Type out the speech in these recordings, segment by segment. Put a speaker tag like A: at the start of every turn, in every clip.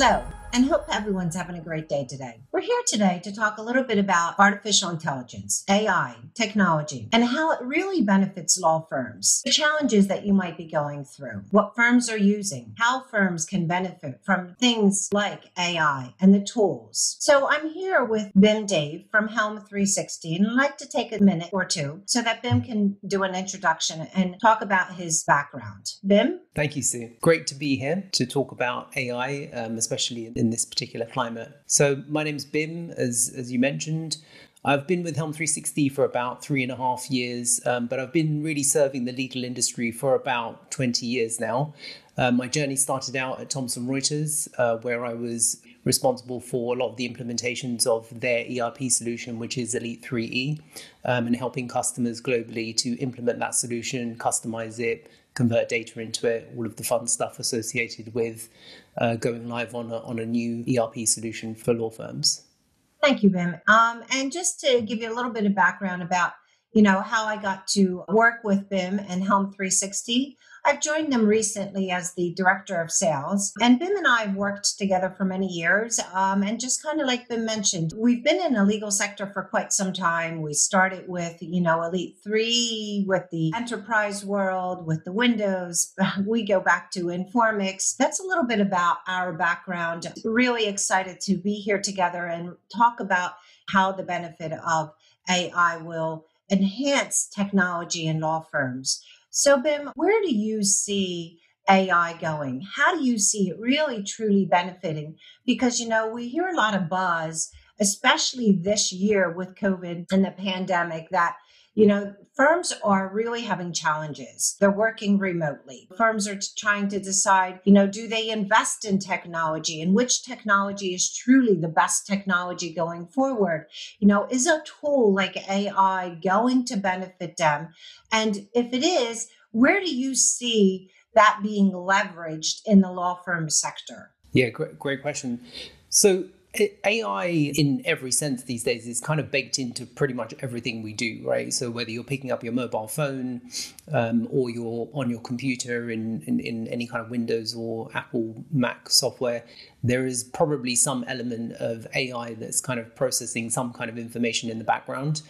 A: Hello, and hope everyone's having a great day today. We're here today to talk a little bit about artificial intelligence, AI, technology, and how it really benefits law firms, the challenges that you might be going through, what firms are using, how firms can benefit from things like AI and the tools. So I'm here with Bim Dave from Helm 360, and I'd like to take a minute or two so that Bim can do an introduction and talk about his background. Bim?
B: Thank you, Sue. Great to be here to talk about AI, especially in this particular climate. So my name's Bim, as you mentioned. I've been with Helm 360 for about 3.5 years, but I've been really serving the legal industry for about 20 years now. My journey started out at Thomson Reuters, where I was responsible for a lot of the implementations of their ERP solution, which is Elite 3E, and helping customers globally to implement that solution, customize it, convert data into it, all of the fun stuff associated with going live on a new ERP solution for law firms.
A: Thank you, Bim. And just to give you a little bit of background about, how I got to work with Bim and Helm 360. I've joined them recently as the director of sales, and Bim and I have worked together for many years. And just kind of like Bim mentioned, we've been in the legal sector for quite some time. We started with, Elite 3, with the enterprise world, with the Windows. We go back to Informix. That's a little bit about our background. Really excited to be here together and talk about how the benefit of AI will enhance technology in law firms. So, Bim, where do you see AI going? How do you see it really truly benefiting? Because, we hear a lot of buzz, especially this year with COVID and the pandemic, that, firms are really having challenges. They're working remotely. Firms are trying to decide, do they invest in technology and which technology is truly the best technology going forward? Is a tool like AI going to benefit them? And if it is, where do you see that being leveraged in the law firm sector?
B: Yeah, great question. So AI in every sense these days is kind of baked into pretty much everything we do, right? So whether you're picking up your mobile phone or you're on your computer in any kind of Windows or Apple Mac software, there is probably some element of AI that's kind of processing some kind of information in the background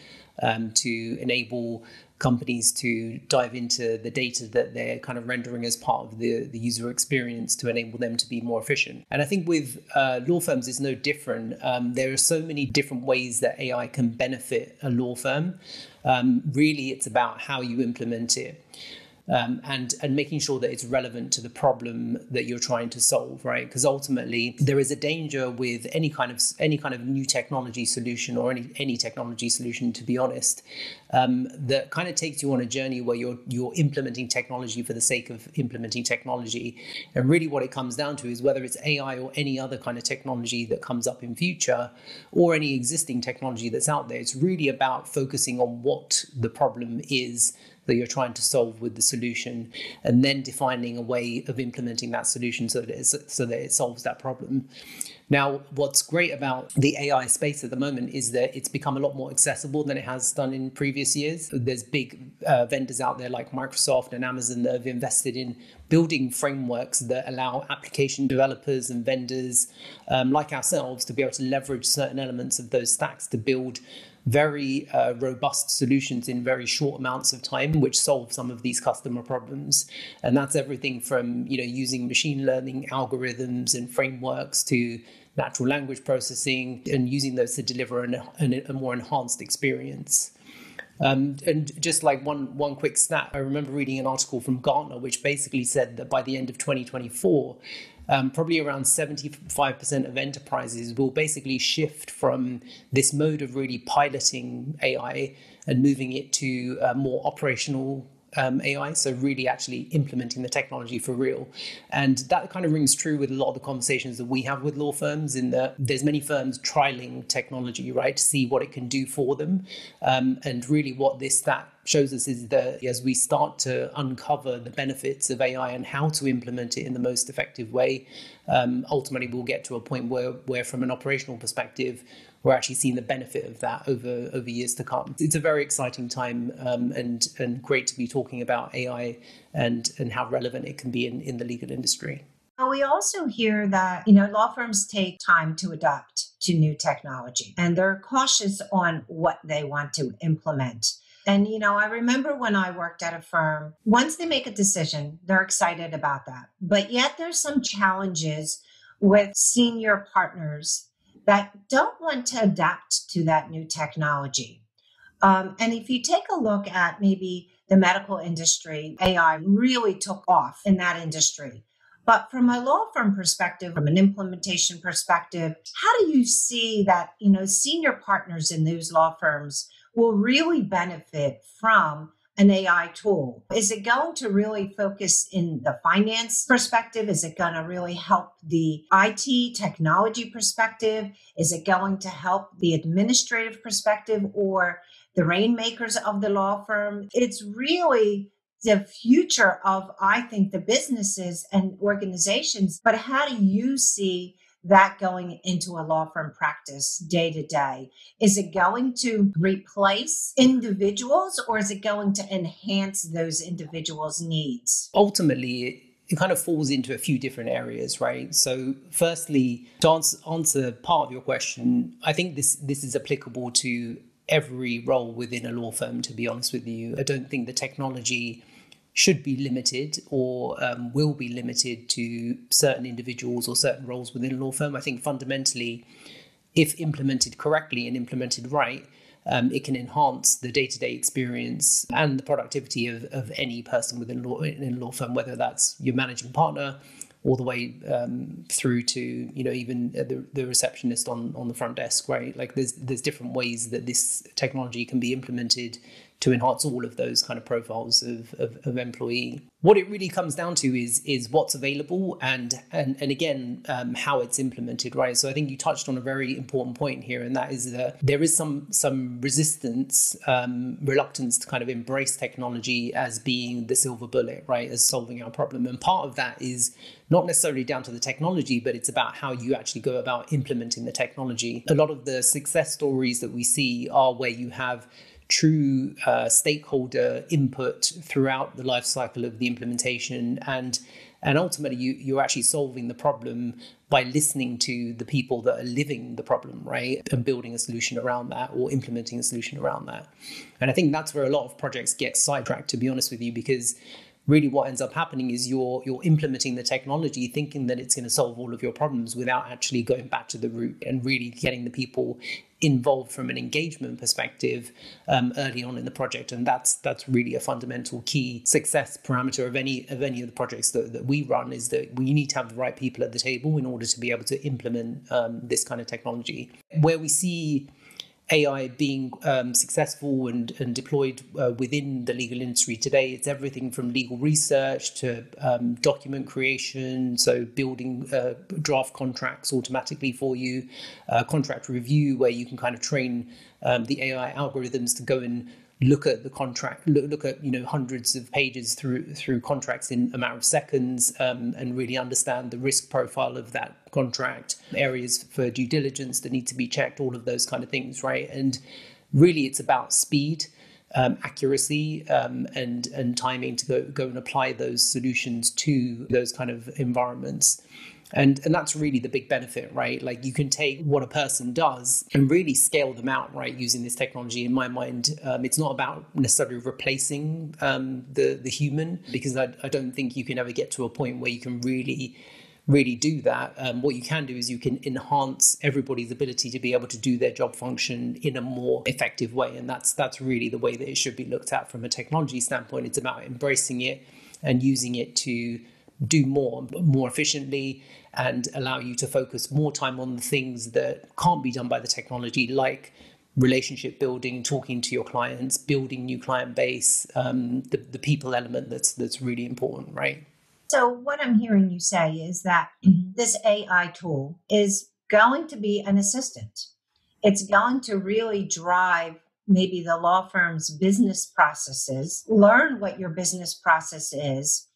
B: to enable companies to dive into the data that they're kind of rendering as part of the user experience to enable them to be more efficient. And I think with law firms, it's no different. There are so many different ways that AI can benefit a law firm. Really, it's about how you implement it. And making sure that it's relevant to the problem that you're trying to solve, right? Because ultimately, there is a danger with any kind of new technology solution or any technology solution, to be honest, that kind of takes you on a journey where you're implementing technology for the sake of implementing technology. And really, what it comes down to is whether it's AI or any other kind of technology that comes up in future, or any existing technology that's out there. It's really about focusing on what the problem is that you're trying to solve with the solution, and then defining a way of implementing that solution so that it solves that problem. Now, what's great about the AI space at the moment is that it's become a lot more accessible than it has done in previous years. There's big vendors out there like Microsoft and Amazon that have invested in building frameworks that allow application developers and vendors like ourselves to be able to leverage certain elements of those stacks to build very robust solutions in very short amounts of time, which solve some of these customer problems. And that's everything from using machine learning algorithms and frameworks to natural language processing, and using those to deliver a more enhanced experience. And just like one quick stat, I remember reading an article from Gartner, which basically said that by the end of 2024, probably around 75% of enterprises will basically shift from this mode of really piloting AI and moving it to more operational AI, so really actually implementing the technology for real. And that kind of rings true with a lot of the conversations that we have with law firms, in that there's many firms trialing technology, right, to see what it can do for them. And really what this stat shows us is that as we start to uncover the benefits of AI and how to implement it in the most effective way, ultimately we'll get to a point where from an operational perspective, we're actually seeing the benefit of that over years to come. It's a very exciting time, and great to be talking about AI and how relevant it can be in the legal industry.
A: We also hear that, law firms take time to adapt to new technology and they're cautious on what they want to implement. And, I remember when I worked at a firm, once they make a decision, they're excited about that. But yet there's some challenges with senior partners that don't want to adapt to that new technology. And if you take a look at maybe the medical industry, AI really took off in that industry. But from a law firm perspective, from an implementation perspective, how do you see that, senior partners in those law firms will really benefit from an AI tool? Is it going to really focus in the finance perspective? Is it going to really help the IT technology perspective? Is it going to help the administrative perspective or the rainmakers of the law firm? It's really the future of, I think, the businesses and organizations. But how do you see that going into a law firm practice day to day? Is it going to replace individuals or is it going to enhance those individuals' needs?
B: Ultimately, it kind of falls into a few different areas, right? So firstly, to answer part of your question, I think this is applicable to every role within a law firm, to be honest with you. I don't think the technology should be limited or will be limited to certain individuals or certain roles within a law firm. I think fundamentally, if implemented correctly and implemented right, it can enhance the day-to-day experience and the productivity of any person within a law firm, whether that's your managing partner all the way through to, even the receptionist on the front desk, right? Like there's different ways that this technology can be implemented to enhance all of those kind of profiles of employee. What it really comes down to is what's available and again, how it's implemented, right? So I think you touched on a very important point here, and that is that there is some resistance, reluctance to kind of embrace technology as being the silver bullet, right? As solving our problem. And part of that is not necessarily down to the technology, but it's about how you actually go about implementing the technology. A lot of the success stories that we see are where you have true stakeholder input throughout the life cycle of the implementation, and ultimately you're actually solving the problem by listening to the people that are living the problem, right, and building a solution around that or implementing a solution around that. And I think that's where a lot of projects get sidetracked, to be honest with you, because really what ends up happening is you're implementing the technology thinking that it's going to solve all of your problems without actually going back to the root and really getting the people involved from an engagement perspective early on in the project. And that's really a fundamental key success parameter of any of the projects that we run, is that we need to have the right people at the table in order to be able to implement this kind of technology. Where we see AI being successful and deployed within the legal industry today, it's everything from legal research to document creation, so building draft contracts automatically for you, contract review, where you can kind of train the AI algorithms to go and look at the contract, look at hundreds of pages through contracts in a matter of seconds, and really understand the risk profile of that contract, areas for due diligence that need to be checked, all of those kind of things, right? And really, it's about speed, accuracy, and timing to go and apply those solutions to those kind of environments. And that's really the big benefit, right? Like you can take what a person does and really scale them out, right? Using this technology, in my mind, it's not about necessarily replacing the human, because I don't think you can ever get to a point where you can really do that. What you can do is you can enhance everybody's ability to be able to do their job function in a more effective way. And that's really the way that it should be looked at from a technology standpoint. It's about embracing it and using it to do more efficiently and allow you to focus more time on the things that can't be done by the technology, like relationship building, talking to your clients, building new client base, the people element that's really important, right?
A: So what I'm hearing you say is that this AI tool is going to be an assistant. It's going to really drive maybe the law firm's business processes, learn what your business process is,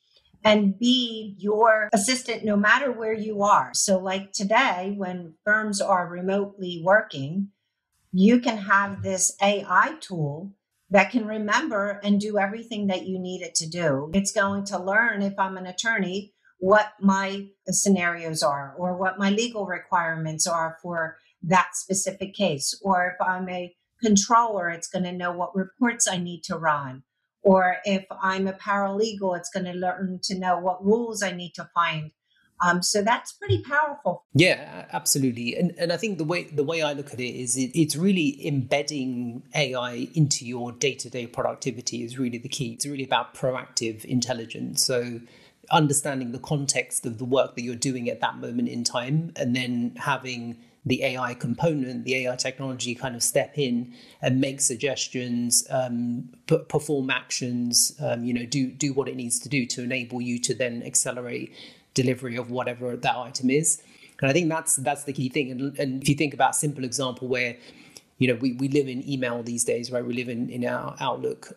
A: and be your assistant no matter where you are. So like today, when firms are remotely working, you can have this AI tool that can remember and do everything that you need it to do. It's going to learn, if I'm an attorney, what my scenarios are or what my legal requirements are for that specific case. Or if I'm a controller, it's going to know what reports I need to run. Or if I'm a paralegal, it's going to learn to know what rules I need to find. So that's pretty powerful.
B: Yeah, absolutely. And I think the way I look at it is it's really embedding AI into your day-to-day productivity is really the key. It's really about proactive intelligence. So understanding the context of the work that you're doing at that moment in time, and then having the AI component, the AI technology kind of step in and make suggestions, perform actions, do what it needs to do to enable you to then accelerate delivery of whatever that item is. And I think that's the key thing. And if you think about a simple example where, we live in email these days, right? We live in our Outlook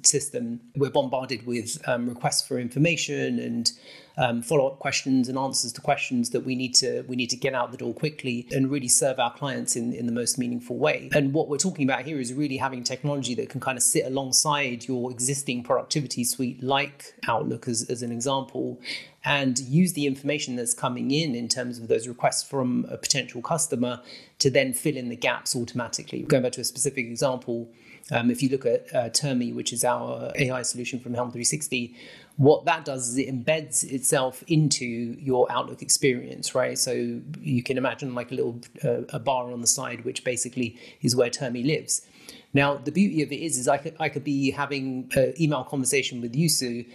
B: system. We're bombarded with requests for information and follow-up questions and answers to questions that we need to get out the door quickly and really serve our clients in the most meaningful way. And what we're talking about here is really having technology that can kind of sit alongside your existing productivity suite, like Outlook as an example, and use the information that's coming in terms of those requests from a potential customer to then fill in the gaps automatically. Going back to a specific example, if you look at Termi, which is our AI solution from Helm 360, what that does is it embeds itself into your Outlook experience, right? So you can imagine like a bar on the side, which basically is where Termi lives. Now, the beauty of it is I could be having an email conversation with Yusu,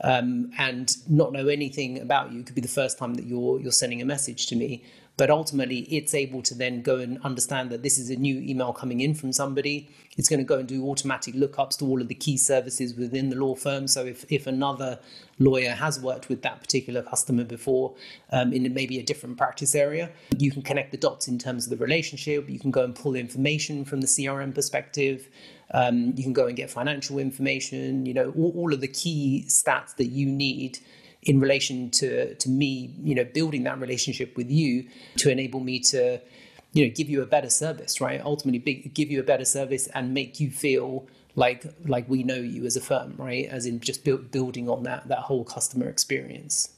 B: and not know anything about you. It could be the first time that you're sending a message to me, but ultimately it's able to then go and understand that this is a new email coming in from somebody. It's going to go and do automatic lookups to all of the key services within the law firm. So if another lawyer has worked with that particular customer before, in maybe a different practice area, you can connect the dots in terms of the relationship. You can go and pull information from the CRM perspective. You can go and get financial information, all of the key stats that you need in relation to me, building that relationship with you to enable me to, give you a better service, right? Ultimately, give you a better service and make you feel like we know you as a firm, right? As in just building on that whole customer experience.